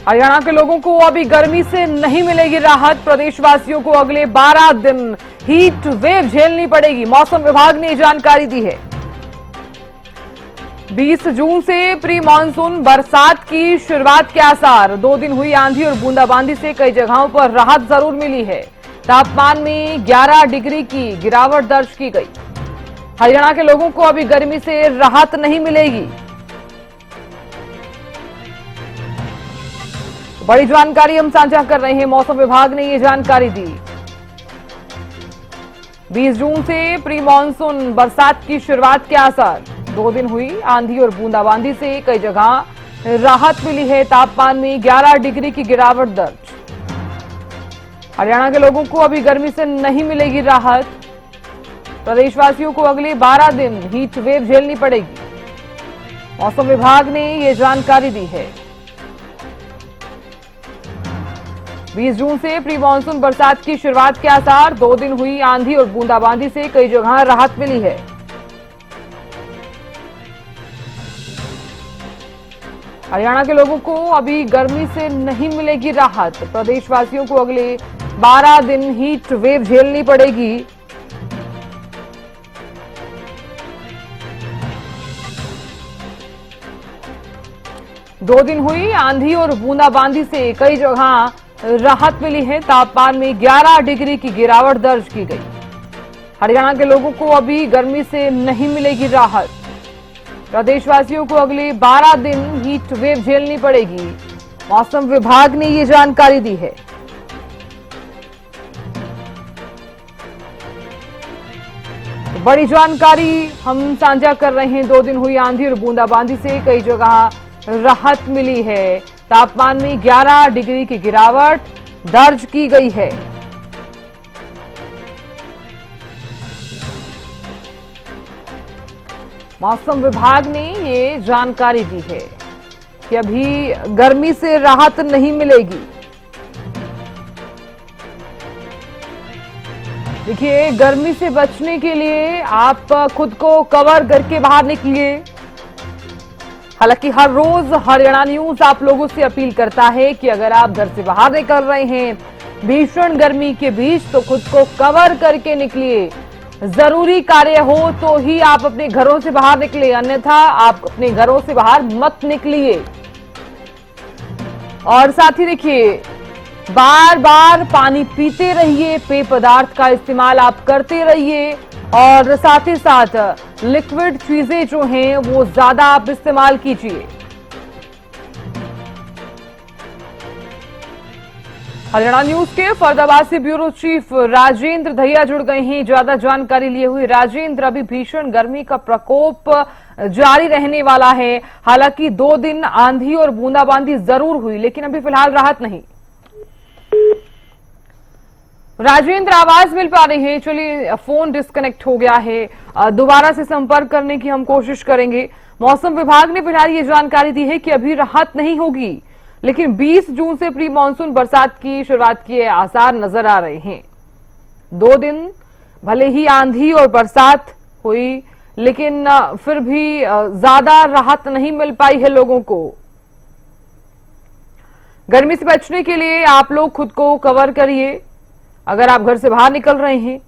हरियाणा के लोगों को अभी गर्मी से नहीं मिलेगी राहत। प्रदेशवासियों को अगले 12 दिन हीट वेव झेलनी पड़ेगी। मौसम विभाग ने जानकारी दी है। 20 जून से प्री मानसून बरसात की शुरुआत के आसार। 2 दिन हुई आंधी और बूंदाबांदी से कई जगहों पर राहत जरूर मिली है। तापमान में 11 डिग्री की गिरावट दर्ज की गई। हरियाणा के लोगों को अभी गर्मी से राहत नहीं मिलेगी। बड़ी जानकारी हम साझा कर रहे हैं। मौसम विभाग ने ये जानकारी दी। 20 जून से प्री मानसून बरसात की शुरुआत के आसार। 2 दिन हुई आंधी और बूंदाबांदी से कई जगह राहत मिली है। तापमान में 11 डिग्री की गिरावट दर्ज। हरियाणा के लोगों को अभी गर्मी से नहीं मिलेगी राहत। प्रदेशवासियों को अगले 12 दिन हीट वेव झेलनी पड़ेगी। मौसम विभाग ने ये जानकारी दी है। 20 जून से प्री मानसून बरसात की शुरुआत के आसार। 2 दिन हुई आंधी और बूंदाबांदी से कई जगह राहत मिली है। हरियाणा के लोगों को अभी गर्मी से नहीं मिलेगी राहत। प्रदेशवासियों को अगले 12 दिन हीट वेव झेलनी पड़ेगी। दो दिन हुई आंधी और बूंदाबांदी से कई जगह राहत मिली है। तापमान में 11 डिग्री की गिरावट दर्ज की गई। हरियाणा के लोगों को अभी गर्मी से नहीं मिलेगी राहत। प्रदेशवासियों को अगले 12 दिन हीट वेव झेलनी पड़ेगी। मौसम विभाग ने ये जानकारी दी है। बड़ी जानकारी हम साझा कर रहे हैं। 2 दिन हुई आंधी और बूंदाबांदी से कई जगह राहत मिली है। तापमान में 11 डिग्री की गिरावट दर्ज की गई है। मौसम विभाग ने ये जानकारी दी है कि अभी गर्मी से राहत नहीं मिलेगी। देखिए, गर्मी से बचने के लिए आप खुद को कवर करके बाहर निकलिए। हालांकि हर रोज हरियाणा न्यूज आप लोगों से अपील करता है कि अगर आप घर से बाहर निकल रहे हैं भीषण गर्मी के बीच तो खुद को कवर करके निकलिए। जरूरी कार्य हो तो ही आप अपने घरों से बाहर निकलिए, अन्यथा आप अपने घरों से बाहर मत निकलिए। और साथ ही देखिए, बार बार पानी पीते रहिए, पेय पदार्थ का इस्तेमाल आप करते रहिए और साथ ही साथ लिक्विड चीजें जो हैं वो ज्यादा आप इस्तेमाल कीजिए। हरियाणा न्यूज के फरीदाबाद से ब्यूरो चीफ राजेंद्र दहिया जुड़ गए हैं ज्यादा जानकारी लिए हुए। राजेंद्र, अभी भीषण गर्मी का प्रकोप जारी रहने वाला है। हालांकि 2 दिन आंधी और बूंदाबांदी जरूर हुई, लेकिन अभी फिलहाल राहत नहीं। राजेंद्र, आवाज मिल पा रही है? चलिए, फोन डिस्कनेक्ट हो गया है, दोबारा से संपर्क करने की हम कोशिश करेंगे। मौसम विभाग ने फिलहाल ये जानकारी दी है कि अभी राहत नहीं होगी, लेकिन 20 जून से प्री मानसून बरसात की शुरुआत के आसार नजर आ रहे हैं। 2 दिन भले ही आंधी और बरसात हुई, लेकिन फिर भी ज्यादा राहत नहीं मिल पाई है लोगों को। गर्मी से बचने के लिए आप लोग खुद को कवर करिए। अगर आप घर से बाहर निकल रहे हैं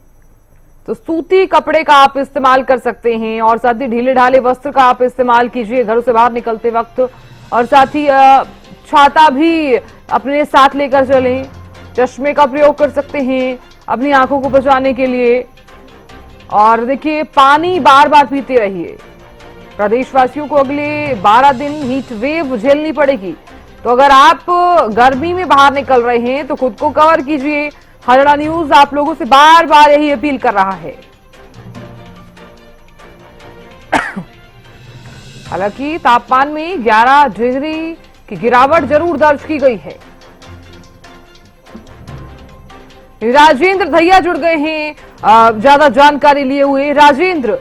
तो सूती कपड़े का आप इस्तेमाल कर सकते हैं और साथ ही ढीले ढाले वस्त्र का आप इस्तेमाल कीजिए घरों से बाहर निकलते वक्त। और साथ ही छाता भी अपने साथ लेकर चलें। चश्मे का प्रयोग कर सकते हैं अपनी आंखों को बचाने के लिए। और देखिए, पानी बार बार पीते रहिए। प्रदेशवासियों को अगले 12 दिन हीट वेव झेलनी पड़ेगी, तो अगर आप गर्मी में बाहर निकल रहे हैं तो खुद को कवर कीजिए। हरियाणा न्यूज आप लोगों से बार बार यही अपील कर रहा है। हालांकि तापमान में 11 डिग्री की गिरावट जरूर दर्ज की गई है। राजेंद्र दहिया जुड़ गए हैं ज्यादा जानकारी लिए हुए। राजेंद्र,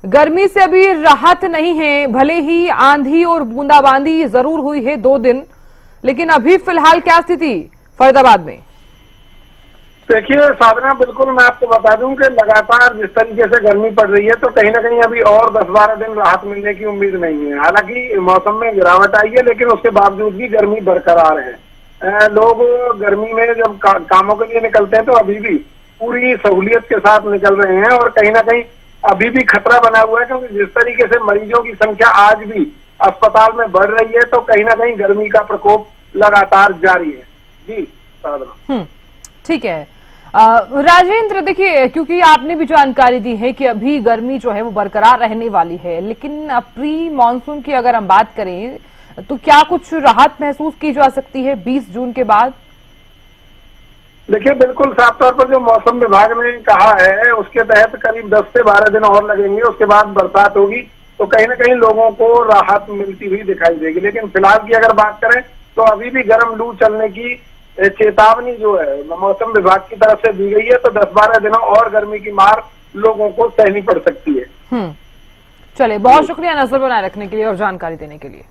गर्मी से अभी राहत नहीं है, भले ही आंधी और बूंदाबांदी जरूर हुई है 2 दिन, लेकिन अभी फिलहाल क्या स्थिति फरीदाबाद में? देखिए साधना, बिल्कुल मैं आपको बता दूं कि लगातार जिस तरीके से गर्मी पड़ रही है तो कहीं ना कहीं अभी और 10-12 दिन राहत मिलने की उम्मीद नहीं है। हालांकि मौसम में गिरावट आई है, लेकिन उसके बावजूद भी गर्मी बरकरार है। लोग गर्मी में जब कामों के लिए निकलते हैं तो अभी भी पूरी सहूलियत के साथ निकल रहे हैं, और कहीं ना कहीं अभी भी खतरा बना हुआ है, क्योंकि जिस तरीके से मरीजों की संख्या आज भी अस्पताल में बढ़ रही है तो कहीं ना कहीं गर्मी का प्रकोप लगातार जारी है। जी साधना। ठीक है। राजेंद्र, देखिए, क्योंकि आपने भी जानकारी दी है कि अभी गर्मी जो है वो बरकरार रहने वाली है, लेकिन प्री मॉनसून की अगर हम बात करें तो क्या कुछ राहत महसूस की जा सकती है 20 जून के बाद? देखिए बिल्कुल साफ तौर पर जो मौसम विभाग ने कहा है उसके तहत करीब 10 से 12 दिन और लगेंगे, उसके बाद बरसात होगी तो कहीं ना कहीं लोगों को राहत मिलती हुई दिखाई देगी। लेकिन फिलहाल की अगर बात करें तो अभी भी गर्म लू चलने की चेतावनी जो है मौसम विभाग की तरफ से दी गई है, तो 10-12 दिनों और गर्मी की मार लोगों को सहनी पड़ सकती है। चलिए, बहुत शुक्रिया नजर बनाए रखने के लिए और जानकारी देने के लिए।